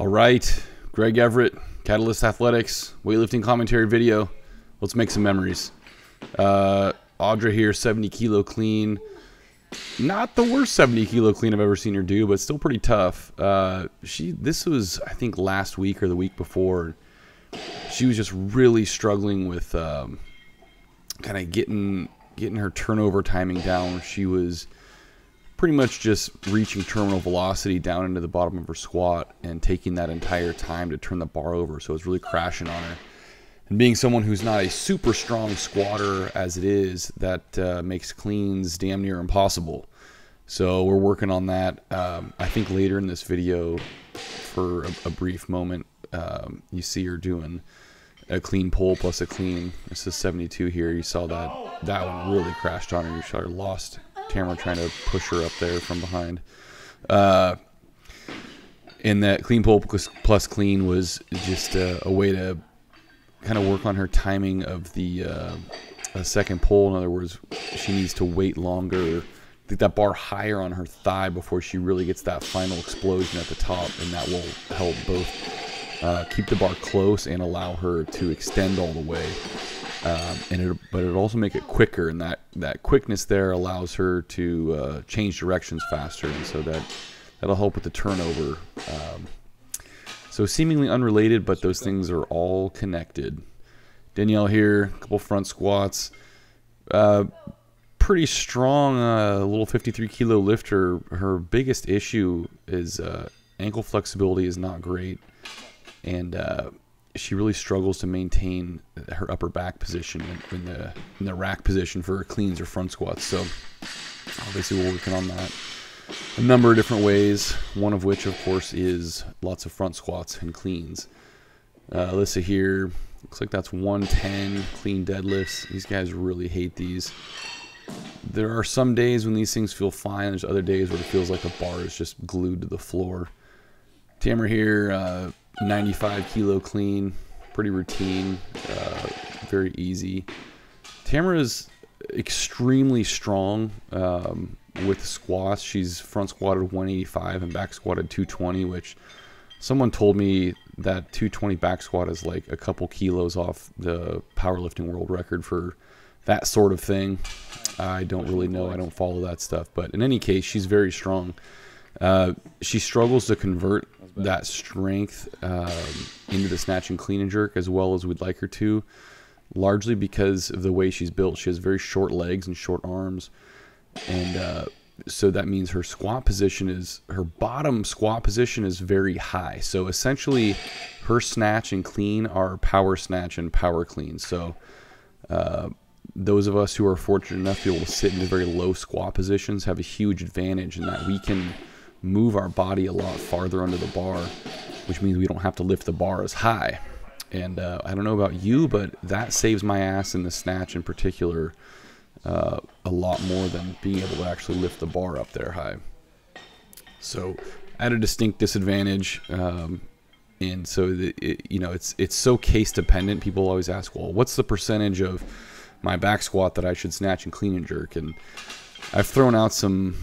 All right, Greg Everett, Catalyst Athletics, weightlifting commentary video. Let's make some memories. Audra here, 70 kilo clean. Not the worst 70 kilo clean I've ever seen her do, but still pretty tough. This was, I think, last week or the week before. She was just really struggling with kind of getting her turnover timing down. She was pretty much just reaching terminal velocity down into the bottom of her squat and taking that entire time to turn the bar over, so it was really crashing on her. And being someone who's not a super strong squatter as it is, that makes cleans damn near impossible. So we're working on that. I think later in this video, for a brief moment, you see her doing a clean pull plus a clean. This is 72 here. You saw that one really crashed on her. You saw her lost Tamara trying to push her up there from behind. And that clean pull plus clean was just a way to kind of work on her timing of the second pull. In other words, she needs to wait longer, get that bar higher on her thigh before she really gets that final explosion at the top, and that will help both keep the bar close and allow her to extend all the way. But it'll also make it quicker, and that quickness there allows her to change directions faster, and so that'll help with the turnover. So seemingly unrelated, but those things are all connected. Danielle here, a couple front squats. Pretty strong, little 53 kilo lifter. Her biggest issue is ankle flexibility is not great, and she really struggles to maintain her upper back position in the rack position for her cleans or front squats. So obviously we're working on that a number of different ways, one of which of course is lots of front squats and cleans. Alyssa here, looks like that's 110 clean deadlifts. These guys really hate these. There are some days when these things feel fine. There's other days where it feels like the bar is just glued to the floor. Tamara here, 95 kilo clean, pretty routine, very easy. Tamara's extremely strong with squats. She's front squatted 185 and back squatted 220, which someone told me that 220 back squat is like a couple kilos off the powerlifting world record for that sort of thing. I don't really know. I don't follow that stuff. But in any case, she's very strong. She struggles to convert that strength into the snatch and clean and jerk as well as we'd like her to, largely because of the way she's built. She has very short legs and short arms, and so that means her squat position is, her bottom squat position is very high. So essentially her snatch and clean are power snatch and power clean. So those of us who are fortunate enough to be able to sit in very low squat positions have a huge advantage in that we can move our body a lot farther under the bar, which means we don't have to lift the bar as high. And I don't know about you, but that saves my ass in the snatch in particular a lot more than being able to actually lift the bar up there high. So at a distinct disadvantage, and so it's so case dependent. People always ask, well, what's the percentage of my back squat that I should snatch and clean and jerk? And I've thrown out some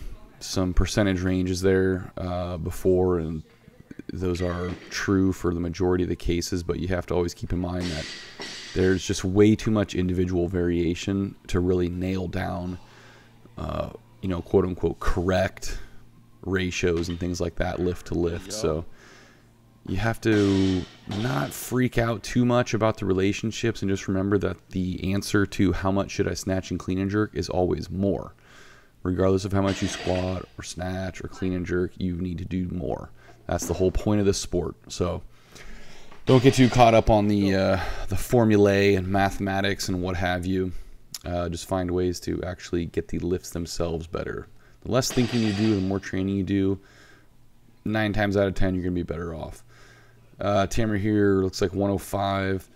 percentage ranges there before, and those are true for the majority of the cases, but you have to always keep in mind that there's just way too much individual variation to really nail down quote unquote correct ratios and things like that, lift to lift. So you have to not freak out too much about the relationships, and just remember that the answer to how much should I snatch and clean and jerk is always more. Regardless of how much you squat or snatch or clean and jerk, you need to do more. That's the whole point of this sport. So don't get too caught up on the formulae and mathematics and what have you. Just find ways to actually get the lifts themselves better. The less thinking you do, the more training you do, 9 times out of 10 you're going to be better off. Tamara here looks like 105.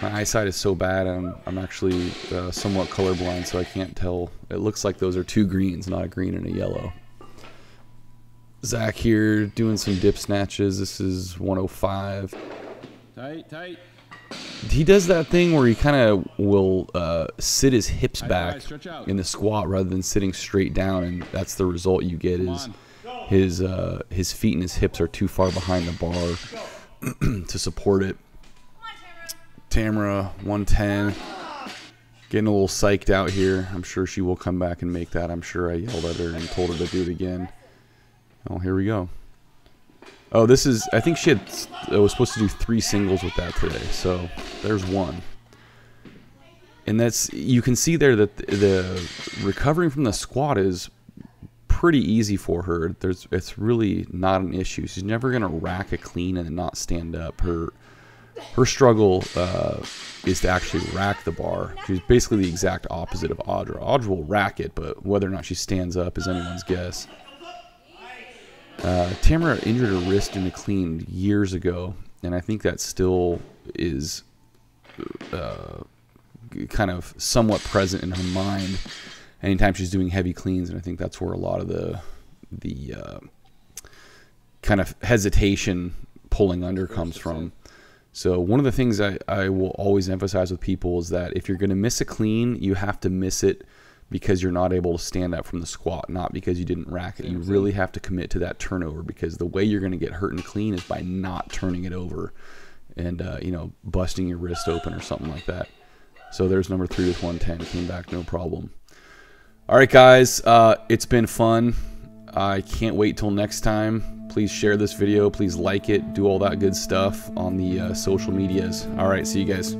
My eyesight is so bad, I'm actually somewhat colorblind, so I can't tell. It looks like those are 2 greens, not a green and a yellow. Zack here doing some dip snatches. This is 105. Tight. He does that thing where he kind of will sit his hips back stretch out in the squat rather than sitting straight down, and that's the result you get is his feet and his hips are too far behind the bar to support it. Tamara, 110. Getting a little psyched out here. I'm sure she will come back and make that. I'm sure I yelled at her and told her to do it again. Oh, here we go. Oh, this is, I think she was supposed to do 3 singles with that today. So there's one. And that's, you can see there that the recovering from the squat is pretty easy for her. It's really not an issue. She's never going to rack a clean and not stand up. Her struggle is to actually rack the bar. She's basically the exact opposite of Audra. Audra will rack it, but whether or not she stands up is anyone's guess. Tamara injured her wrist in a clean years ago, and I think that still is kind of somewhat present in her mind anytime she's doing heavy cleans, and I think that's where a lot of the kind of hesitation pulling under comes from. So one of the things I will always emphasize with people is that if you're going to miss a clean, you have to miss it because you're not able to stand up from the squat, not because you didn't rack it. You really have to commit to that turnover, because the way you're going to get hurt in clean is by not turning it over and, you know, busting your wrist open or something like that. So there's number 3 with 110. Came back, no problem. All right, guys, it's been fun. I can't wait till next time. Please share this video. Please like it. Do all that good stuff on the social medias. All right, see you guys.